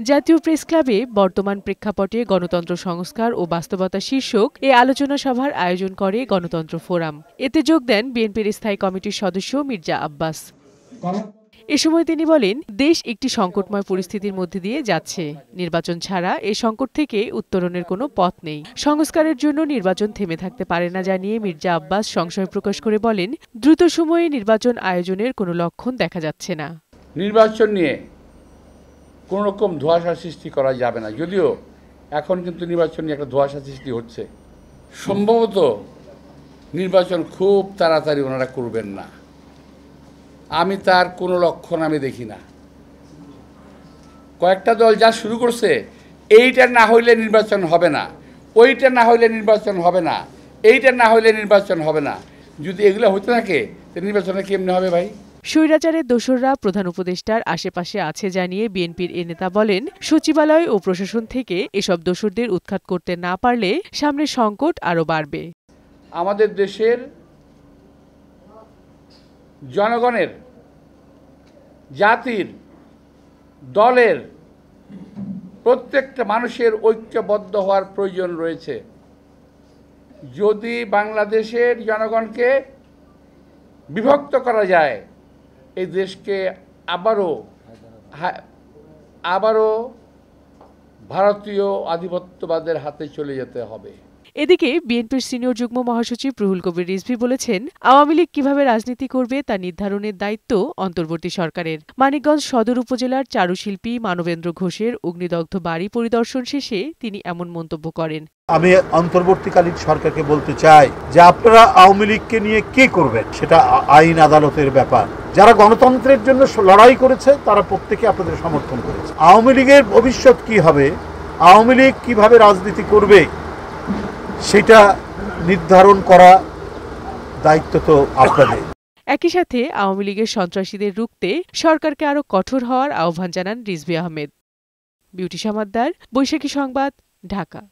জাতীয় প্রেস ক্লাবে বর্তমান প্রেক্ষাপটে গণতন্ত্র সংস্কার ও বাস্তবতা শীর্ষক এ আলোচনা সভার আয়োজন করে গণতন্ত্র ফোরাম। এতে যোগ দেন বিএনপির স্থায়ী কমিটির সদস্য মির্জা আব্বাস। এ সময় তিনি বলেন, দেশ একটি সংকটময় পরিস্থিতির মধ্যে দিয়ে যাচ্ছে। নির্বাচন ছাড়া এই সংকট থেকে উত্তরণের কোনো পথ নেই। সংস্কারের জন্য নির্বাচন থেমে থাকতে পারে না জানিয়ে মির্জা আব্বাস সংশয় প্রকাশ করে বলেন, দ্রুত সময়ে নির্বাচন আয়োজনের কোনো লক্ষণ দেখা যাচ্ছে না। নির্বাচন নিয়ে কোনো রকম ধোঁয়াশা সৃষ্টি করা যাবে না, যদিও এখন কিন্তু নির্বাচন নিয়ে একটা ধোঁয়াশা সৃষ্টি হচ্ছে। সম্ভবত নির্বাচন খুব তাড়াতাড়ি ওনারা করবেন না, আমি তার কোনো লক্ষণ আমি দেখি না। কয়েকটা দল যা শুরু করছে, এইটা না হইলে নির্বাচন হবে না, ওইটা না হইলে নির্বাচন হবে না, এইটা না হইলে নির্বাচন হবে না। যদি এগুলো হতে থাকে তাহলে নির্বাচনে কেমনে হবে ভাই? স্বৈরাচারের দোসররা প্রধান উপদেষ্টার আশেপাশে আছে জানিয়ে বিএনপির এ নেতা বলেন, সচিবালয় ও প্রশাসন থেকে এসব দোসরদের উৎখাত করতে না পারলে সামনে সংকট আরও বাড়বে। আমাদের দেশের জনগণের, জাতির, দলের প্রত্যেকটা মানুষের ঐক্যবদ্ধ হওয়ার প্রয়োজন রয়েছে। যদি বাংলাদেশের জনগণকে বিভক্ত করা যায়, এই দেশকে আবারও ভারতীয় আধিপত্যবাদের হাতে চলে যেতে হবে। এদিকে বিএনপির সিনিয়র যুগ্ম মহাসচিব রুহুল কবির রিজভী বলেছেন, আওয়ামী লীগ কিভাবে রাজনীতি করবে তা নির্ধারণের দায়িত্ব অন্তর্বর্তী সরকারের। মানিকগঞ্জ সদর উপজেলার চারুশিল্পী মানবেন্দ্র ঘোষের অগ্নিদগ্ধ বাড়ি পরিদর্শন শেষে তিনি এমন মন্তব্য করেন। আমি অন্তর্বর্তীকালীন সরকারকে বলতে চাই যে আপনারা আওয়ামী লীগকে নিয়ে কি করবেন সেটা আইন আদালতের ব্যাপার। যারা গণতন্ত্রের জন্য লড়াই করেছে তারা প্রত্যেকে আপনাদের সমর্থন করেছে। আওয়ামী লীগের ভবিষ্যৎ কি হবে, আওয়ামী লীগ কিভাবে রাজনীতি করবে সেটা নির্ধারণ করা দায়িত্ব তো আপনাদের। একই সাথে আওয়ামী লীগের সন্ত্রাসীদের রুখতে সরকারকে আরও কঠোর হওয়ার আহ্বান জানান রিজভী আহমেদ। বিউটি সমাদ্দার, বৈশাখী সংবাদ, ঢাকা।